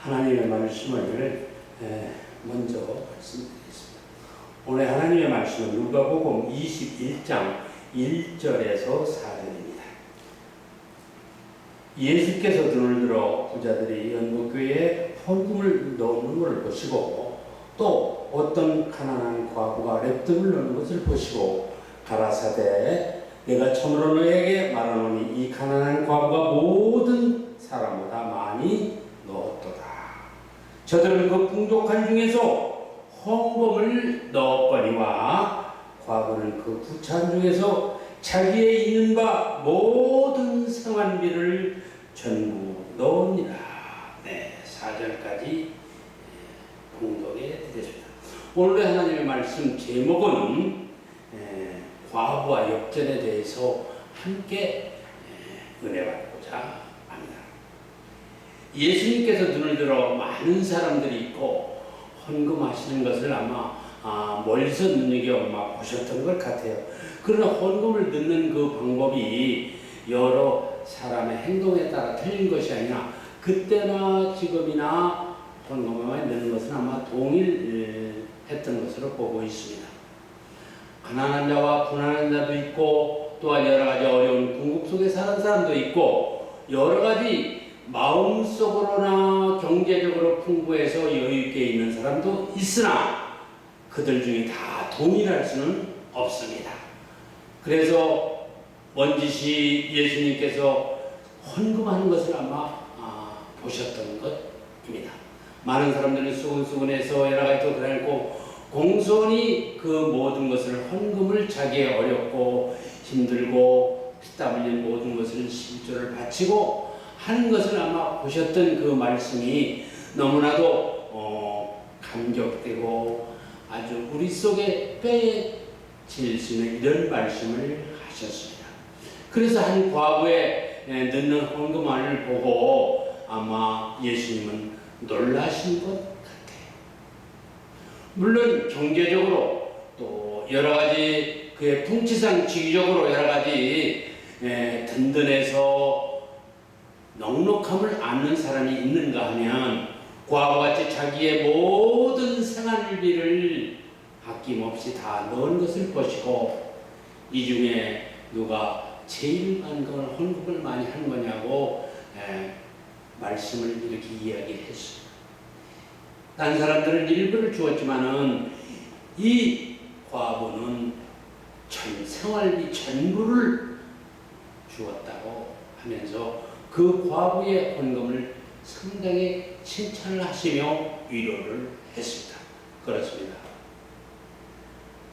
하나님의 말씀을 먼저 말씀드리겠습니다. 오늘 하나님의 말씀은 누가복음 21장 1절에서 4절입니다. 예수께서 눈을 들어 부자들이 연못교회에 헌금을 넣는 것을 보시고 또 어떤 가난한 과부가 랩등을 넣는 것을 보시고 가라사대 내가 참으로 너에게 말하노니 이 가난한 과부가 모든 사람보다 많이 넣었도다. 저들은 그 풍족한 중에서 헌금을 넣었거니와 과부는 그 부찬 중에서 자기의 있는 바 모든 생활비를 전부 넣습니다. 네, 4절까지 봉독해 드렸습니다. 오늘의 하나님의 말씀 제목은 과부와 역전에 대해서 함께 은혜 받고자 합니다. 예수님께서 눈을 들어 많은 사람들이 있고 헌금하시는 것을 아마 멀리서 눈여겨 보셨던 것 같아요. 그러나 헌금을 넣는 그 방법이 여러 사람의 행동에 따라 틀린 것이 아니라 그때나 지금이나 헌금을 넣는 것은 아마 동일했던 것으로 보고 있습니다. 가난한 자와 부난한 자도 있고 또한 여러 가지 어려운 궁극 속에 사는 사람도 있고 여러 가지 마음속으로나 경제적으로 풍부해서 여유있게 있는 사람도 있으나 그들 중에 다 동일할 수는 없습니다. 그래서 먼지시 예수님께서 헌금하는 것을 아마 보셨던 것입니다. 많은 사람들은 수근수근해서 여러 가지 도달하고 공손히 그 모든 것을 헌금을 자기의 어렵고 힘들고 피땀 흘린 모든 것을 실조를 바치고 하는 것을 아마 보셨던 그 말씀이 너무나도 감격되고 아주 우리 속에 빼질 수 있는 이런 말씀을 하셨습니다. 그래서 한 과부에 넣는 헌금을 보고 아마 예수님은 놀라신 것 같아요. 물론 경제적으로 또 여러 가지 그의 풍치상 지위적으로 여러 가지 든든해서 넉넉함을 안는 사람이 있는가 하면 과부같이 자기의 모든 생활비를 아낌없이 다 넣은 것을 보시고 이 중에 누가 제일 많은 걸 헌금을 많이 한 거냐고 말씀을 이렇게 이야기했습니다. 다른 사람들은 일부를 주었지만은 이 과부는 생활비 전부를 주었다고 하면서 그 과부의 헌금을 상당히 칭찬을 하시며 위로를 했습니다. 그렇습니다.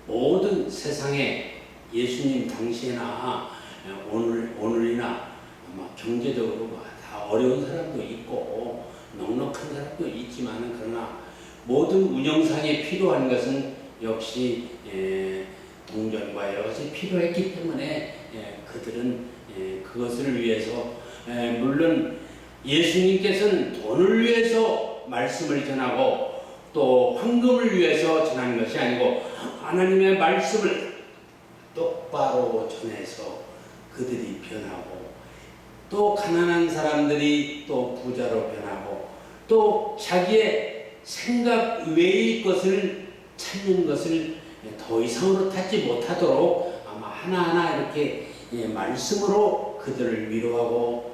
모든 세상에 예수님 당시에나 오늘이나 아마 경제적으로 다 어려운 사람도 있고 넉넉한 사람도 있지만은 그러나 모든 운영상에 필요한 것은 역시 동전과 여러 가지 필요했기 때문에 그들은 그것을 위해서 물론 예수님께서는 돈을 위해서 말씀을 전하고 또 황금을 위해서 전하는 것이 아니고 하나님의 말씀을 똑바로 전해서 그들이 변하고 또 가난한 사람들이 또 부자로 변하고 또 자기의 생각 외의 것을 찾는 것을 더 이상으로 찾지 못하도록 아마 하나하나 이렇게 말씀으로 그들을 위로하고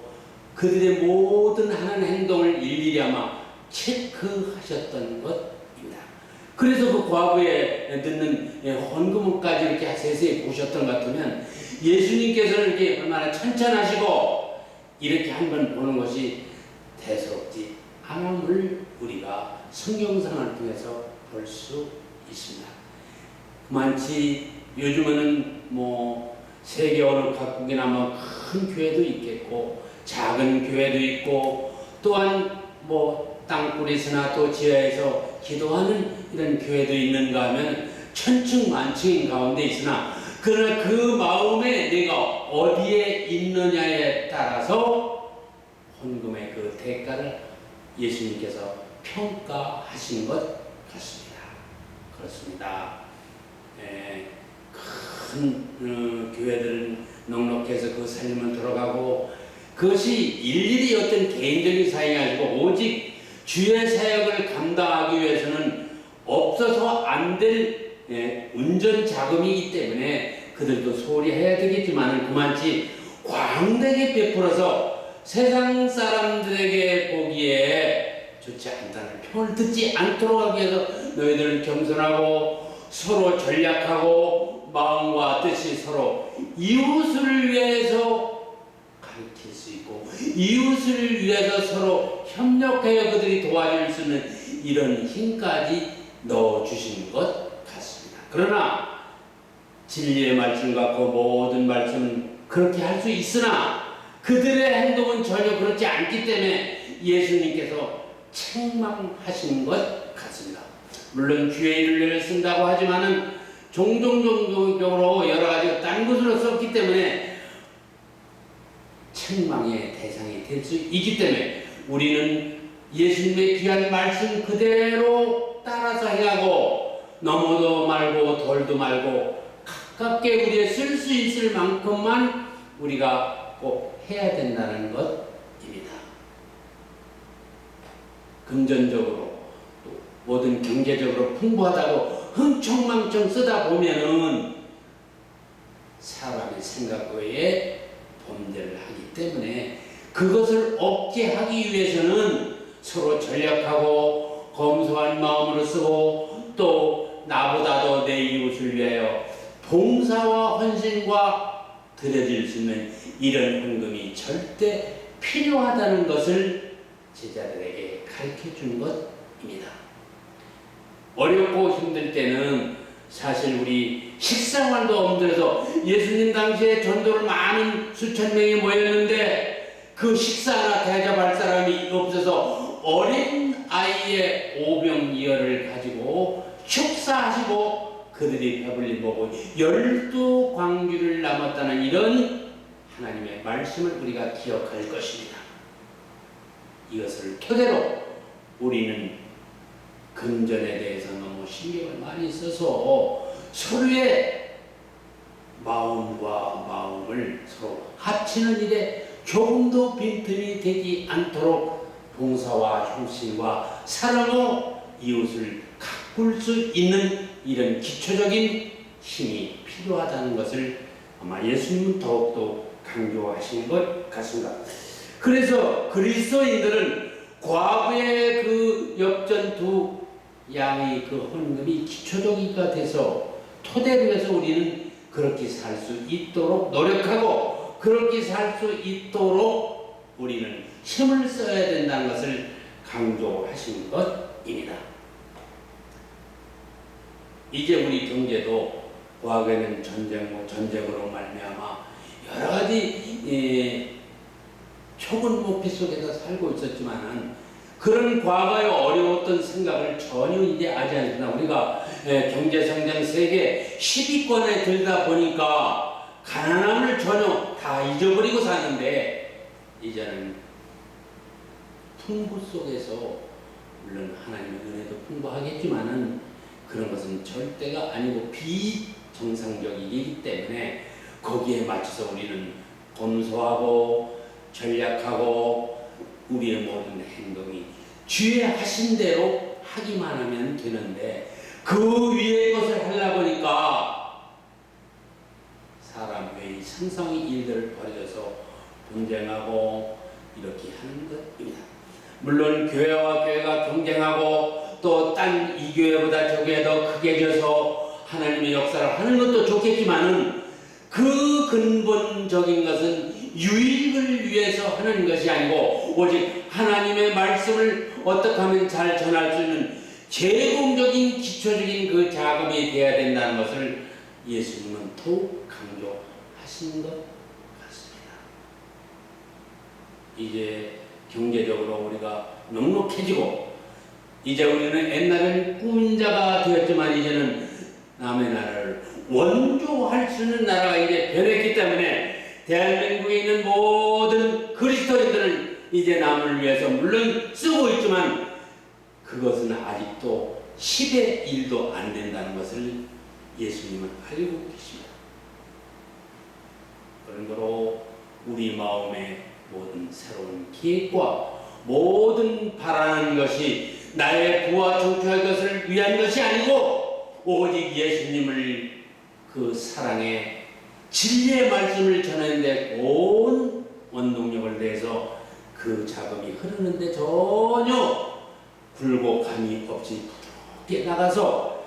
그들의 모든 하는 행동을 일일이 아마 체크하셨던 것입니다. 그래서 그 과부에 듣는 헌금까지 이렇게 세세히 보셨던 것 같으면 예수님께서 이렇게 얼마나 찬찬하시고 이렇게 한번 보는 것이 대수롭지 않음을 우리가 성경상을 통해서 볼 수 있습니다. 그만치 요즘에는 세계 어느 각국이나 큰 교회도 있겠고 작은 교회도 있고 또한 땅굴에서나 또 지하에서 기도하는 이런 교회도 있는가 하면 천층만층인 가운데 있으나 그러나 그 마음에 내가 어디에 있느냐에 따라서 헌금의 그 대가를 예수님께서 평가하신 것 같습니다. 그렇습니다. 큰 교회들은 넉넉해서 그 살림을 들어가고 그것이 일일이 어떤 개인적인 사역이 아니고 오직 주의 사역을 감당하기 위해서는 없어서 안 될 운전 자금이기 때문에 그들도 소홀히 해야 되겠지만 그만치 광대하게 베풀어서 세상 사람들에게 보기에 좋지 않다는 평을 듣지 않도록 하기 위해서 너희들은 겸손하고 서로 전략하고 마음과 뜻이 서로 이웃을 위해서 가르칠 수 있고 이웃을 위해서 서로 협력하여 그들이 도와줄 수 있는 이런 힘까지 넣어주신 것 같습니다. 그러나 진리의 말씀과 그 모든 말씀은 그렇게 할 수 있으나 그들의 행동은 전혀 그렇지 않기 때문에 예수님께서 책망하신 것 같습니다. 물론 주의 이름을 쓴다고 하지만은 종종적으로 여러 가지 딴 것으로 썼기 때문에 책망의 대상이 될 수 있기 때문에 우리는 예수님의 귀한 말씀 그대로 따라서 행하고 넘어도 말고 돌도 말고 가깝게 우리의 쓸 수 있을 만큼만 우리가 꼭 해야 된다는 것입니다. 금전적으로 또 모든 경제적으로 풍부하다고 흥청망청 쓰다 보면은 사람의 생각 외에 범죄를 하기 때문에 그것을 억제하기 위해서는 서로 전략하고 검소한 마음으로 쓰고 또 나보다도 내 이웃을 위하여 봉사와 헌신과 드려질 수 있는 이런 헌금이 절대 필요하다는 것을 제자들에게 가르쳐 준 것입니다. 어렵고 힘들 때는 사실 우리 식생활도 엄들어서 예수님 당시에 전도를 많은 수천 명이 모였는데 그 식사 하나 대접할 사람이 없어서 어린 아이의 오병이어를 가지고 축사하시고 그들이 배불리 먹고 12광주를 남았다는 이런 하나님의 말씀을 우리가 기억할 것입니다. 이것을 토대로 우리는 금전에 대해서 너무 신경을 많이 써서 서로의 마음과 마음을 서로 합치는 일에 조금도 빈틈이 되지 않도록 봉사와 헌신과 사랑으로 이웃을 가꿀 수 있는 이런 기초적인 힘이 필요하다는 것을 아마 예수님은 더욱더 강조하신 것 같습니다. 그래서 그리스도인들은 과거의 그 역전 두 양의 그 헌금이 기초적이가 돼서 토대로 해서 우리는 그렇게 살 수 있도록 노력하고 그렇게 살 수 있도록 우리는 힘을 써야 된다는 것을 강조하신 것입니다. 이제 우리 경제도 과거에는 전쟁으로 말미암아 여러 가지 좁은 모피 속에서 살고 있었지만은 그런 과거의 어려웠던 생각을 전혀 이제 하지 않습니다. 우리가 경제성장 세계 10위권에 들다 보니까 가난함을 전혀 다 잊어버리고 사는데 이제는 풍부 속에서 물론 하나님의 은혜도 풍부하겠지만은 그런 것은 절대가 아니고 비정상적이기 때문에 거기에 맞춰서 우리는 검소하고 전략하고 우리의 모든 행동이 주의 하신 대로 하기만 하면 되는데 그 위의 것을 하려고 하니까 사람 외의 상상의 일들을 벌여서 분쟁하고 이렇게 하는 것입니다. 물론 교회와 교회가 경쟁하고 또 딴 이 교회보다 저 교회가 더 크게 져서 하나님의 역사를 하는 것도 좋겠지만은 그 근본적인 것은 유익을 위해서 하는 것이 아니고 오직 하나님의 말씀을 어떻게 하면 잘 전할 수 있는 제공적인 기초적인 그 자금이 되어야 된다는 것을 예수님은 더욱 강조하신 것 같습니다. 이제 경제적으로 우리가 넉넉해지고 이제 우리는 옛날에는 꾸민 자가 되었지만 이제는 남의 나라를 원조할 수 있는 나라가 이제 변했기 때문에 대한민국에 있는 모든 그리스도인들은 이제 남을 위해서 물론 쓰고 있지만 그것은 아직도 10의 1도 안 된다는 것을 예수님은 알고 계십니다. 그러므로 우리 마음의 모든 새로운 계획과 모든 바라는 것이 나의 부와 정취할 것을 위한 것이 아니고 오직 예수님을 그 사랑의 진리의 말씀을 전하는데 온 원동력을 내서 그 작업이 흐르는데 전혀 굴곡함이 없이 부드럽게 나가서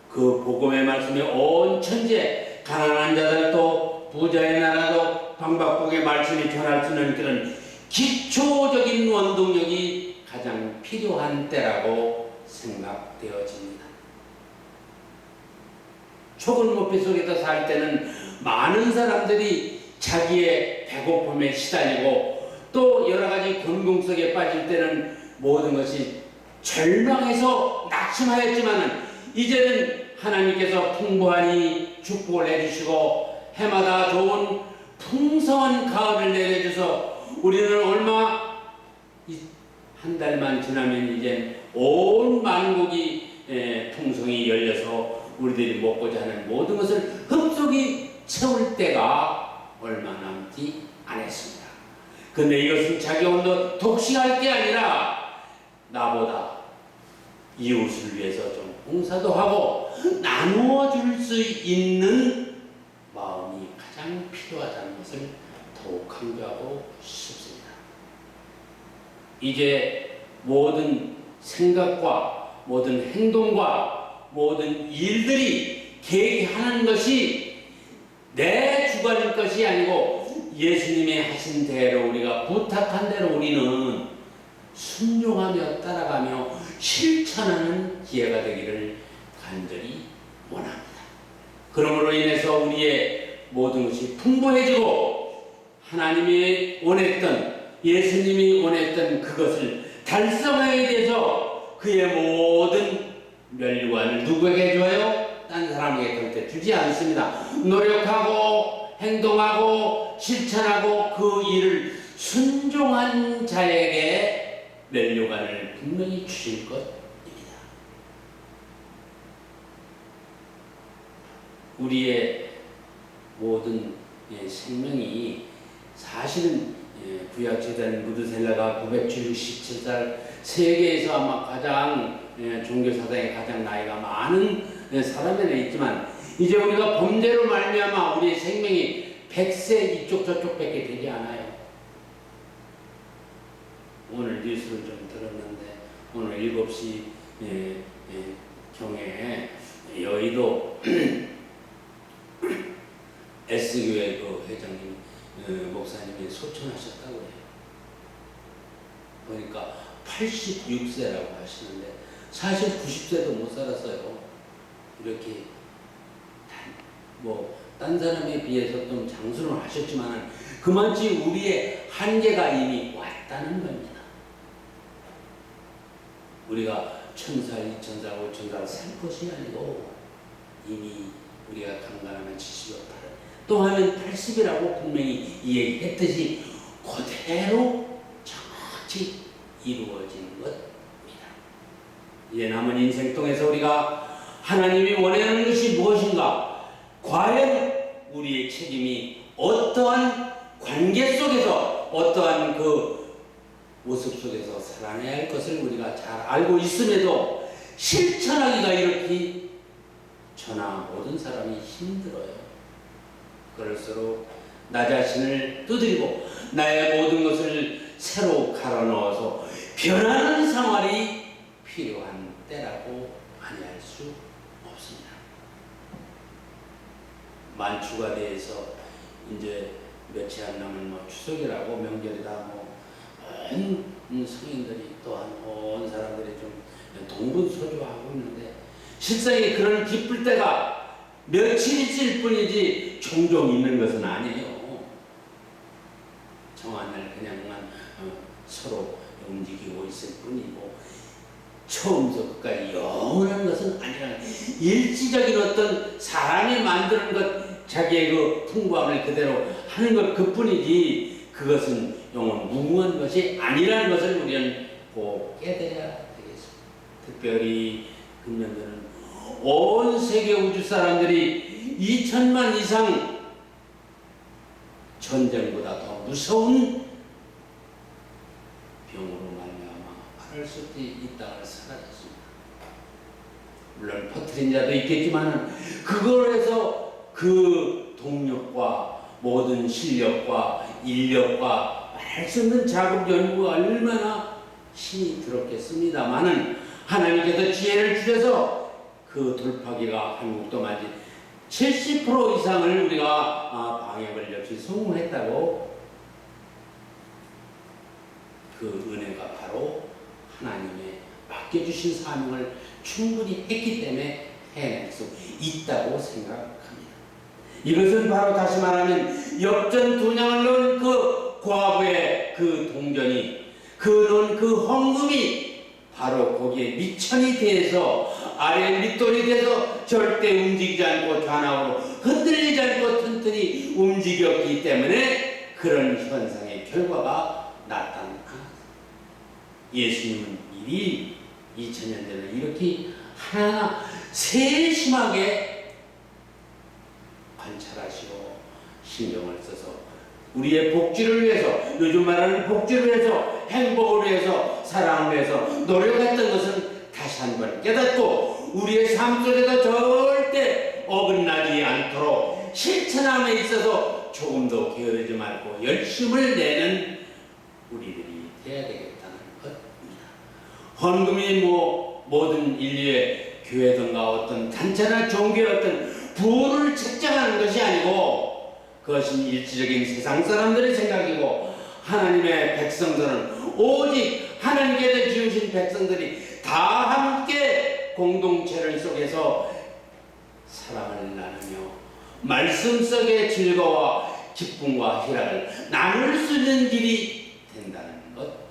그 복음의 말씀에 온 천지에 가난한 자들도 부자의 나라도 방박국의 말씀이 전할 수 있는 그런 기초적인 원동력이 가장 필요한 때라고 생각되어집니다. 좁은 모피 속에서 살 때는 많은 사람들이 자기의 배고픔에 시달리고 또 여러 가지 곤궁 속에 빠질 때는 모든 것이 절망해서 낙심하였지만은 이제는 하나님께서 풍부하니 축복을 해주시고 해마다 좋은 풍성한 가을을 내려줘서 우리는 얼마 한 달만 지나면 이제 온 만국이 풍성이 열려서 우리들이 먹고자 하는 모든 것을 흡속이 채울 때가 얼마 남지 않았습니다. 근데 이것은 자기 혼자 독식할 게 아니라 나보다 이웃을 위해서 좀 봉사도 하고 나누어 줄 수 있는 마음이 가장 필요하다는 것을 더욱 강조하고 싶습니다. 이제 모든 생각과 모든 행동과 모든 일들이 계획하는 것이 내 주관일 것이 아니고 예수님의 하신 대로 우리가 부탁한 대로 우리는 순종하며 따라가며 실천하는 기회가 되기를 간절히 원합니다. 그러므로 인해서 우리의 모든 것이 풍부해지고 하나님이 원했던 예수님이 원했던 그것을 달성하게 돼서 그의 모든 멸류관을 누구에게 줘요? 딴 사람에게 절대 주지 않습니다. 노력하고 행동하고 실천하고 그 일을 순종한 자에게 멸류관을 분명히 주실 것입니다. 우리의 모든 생명이 사실은 구약제단 무드셀라가 977살 세계에서 아마 가장 종교사상에 가장 나이가 많은 사람에는 있지만 이제 우리가 범죄로 말미암아 우리의 생명이 100세 이쪽 저쪽밖에 되지 않아요. 오늘 뉴스를 좀 들었는데 오늘 7시 경에 여의도 S교회 그 회장님 목사님이 소천하셨다고 해요. 그러니까 86세라고 하시는데 사실 90세도 못 살았어요. 이렇게 딴 사람에 비해서 좀 장수를 하셨지만 그만치 우리의 한계가 이미 왔다는 겁니다. 우리가 1000살, 2000살, 5000살 살 것이 아니고 이미 우리가 강간하면 70여 8, 또 하면 80이라고 분명히 이야기했듯이 그대로 정확히 이루어진 것입니다. 이제 남은 인생 통해서 우리가 하나님이 원하는 것이 무엇인가? 과연 우리의 책임이 어떠한 관계 속에서 어떠한 그 모습 속에서 살아내야 할 것을 우리가 잘 알고 있음에도 실천하기가 이렇게 저나 모든 사람이 힘들어요. 그럴수록 나 자신을 두드리고 나의 모든 것을 새로 갈아 넣어서 변하는 생활이 필요한 때라고 아니할 수 없습니다. 만추가 대해서 이제 며칠 안 남은 추석이라고 명절이다 온 성인들이 또한 온 사람들이 좀 동분서주하고 있는데 실상에 그런 기쁠 때가 며칠일 뿐이지 종종 있는 것은 아니에요. 정한 날 그냥만 서로 움직이고 있을 뿐이고 처음부터 끝까지 영원한 것은 아니라 일시적인 어떤 사람이 만드는 것 자기의 그 풍부함을 그대로 하는 것 그뿐이지 그것은 영원 무궁한 것이 아니라는 것을 우리는 꼭 깨달아야 되겠습니다. 특별히 금년에는 온 세계 우주 사람들이 2000만 이상 전쟁보다 더 무서운 병으로 살 수도 이 땅을 사라졌습니다. 물론 퍼뜨린 자도 있겠지만 그걸 해서 그 동력과 모든 실력과 인력과 말할 수 없는 작업 연구가 얼마나 힘이 들었겠습니다마는 하나님께서 지혜를 주셔서 그 돌파기가 한국도 맞이 70% 이상을 우리가 방역을 역시 성공했다고. 그 은혜가 바로 하나님의 맡겨주신 사명을 충분히 했기 때문에 해낼 수 있다고 생각합니다. 이것은 바로 다시 말하면 엽전 두 냥을 넣은 그 과부의 그 동전이 넣은 그 헌금이 바로 거기에 미천이 돼서 아래 밑돌이 돼서 절대 움직이지 않고 좌우로 흔들리지 않고 튼튼히 움직였기 때문에 그런 현상의 결과가 나타납니다. 예수님은 미리 2000년 전에 이렇게 하나하나 세심하게 관찰하시고 신경을 써서 우리의 복지를 위해서, 요즘 말하는 복지를 위해서, 행복을 위해서, 사랑을 위해서 노력했던 것은 다시 한번 깨닫고 우리의 삶 속에서 절대 어긋나지 않도록 실천함에 있어서 조금도 게으르지 말고 열심을 내는 우리들이 되어야 되겠다는 것입니다. 헌금이 모든 인류의 교회든가 어떤 단체나 종교의 어떤 부를 측정하는 것이 아니고 그것은 일시적인 세상 사람들의 생각이고 하나님의 백성들은 오직 하나님께서 지으신 백성들이 다 함께 공동체를 속에서 사랑을 나누며 말씀 속의 즐거움과 기쁨과 희락을 나눌 수 있는 길이 된다는 것입니다.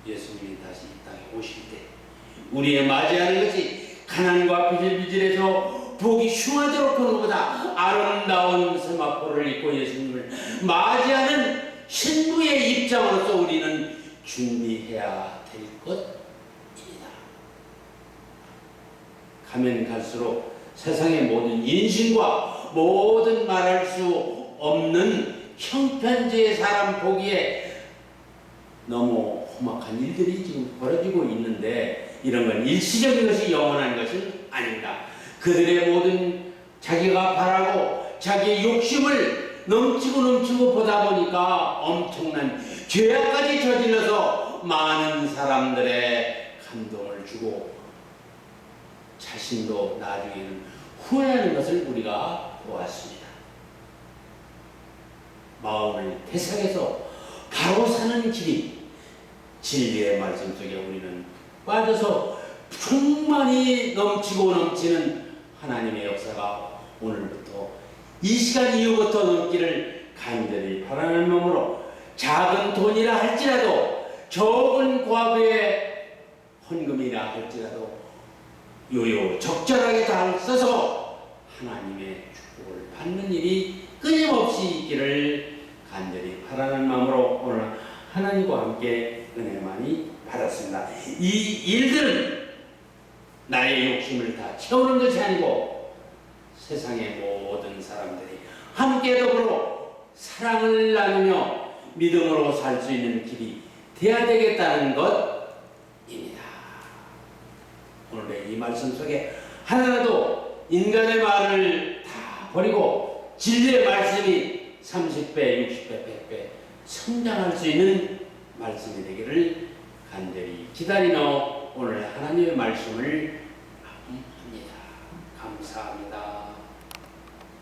예수님이 다시 이 땅에 오실 때 우리의 맞이하는 것이 가난과 비질비질해서 복이 흉하도록 하는 것보다 아름다운 세마포를 입고 예수님을 맞이하는 신부의 입장으로서 우리는 준비해야 될 것입니다. 가면 갈수록 세상의 모든 인신과 모든 말할 수 없는 형편제의 사람 보기에 너무 험악한 일들이 지금 벌어지고 있는데 이런 건 일시적인 것이 영원한 것은 아닙니다. 그들의 모든 자기가 바라고 자기의 욕심을 넘치고 보다 보니까 엄청난 죄악까지 저질러서 많은 사람들의 감동을 주고 자신도 나중에는 후회하는 것을 우리가 보았습니다. 마음을 대상해서 바로 사는 길이 진리의 말씀 속에 우리는 빠져서 충만히 넘치는 하나님의 역사가 오늘부터 이 시간 이후부터 넘기를 간절히 바라는 마음으로 작은 돈이라 할지라도 적은 과부의 헌금이라 할지라도 적절하게 잘 써서 하나님의 축복을 받는 일이 끊임없이 있기를 간절히 바라는 마음으로 오늘 하나님과 함께 은혜 많이 받았습니다. 이 일들은 나의 욕심을 다 채우는 것이 아니고 세상의 모든 사람들이 함께 더불어 사랑을 나누며 믿음으로 살 수 있는 길이 되어야 되겠다는 것입니다. 오늘의 이 말씀 속에 하나라도 인간의 말을 다 버리고 진리의 말씀이 30배, 60배, 100배 성장할 수 있는 말씀이 되기를 간절히 기다리며 오늘 하나님의 말씀을 합니다. 감사합니다.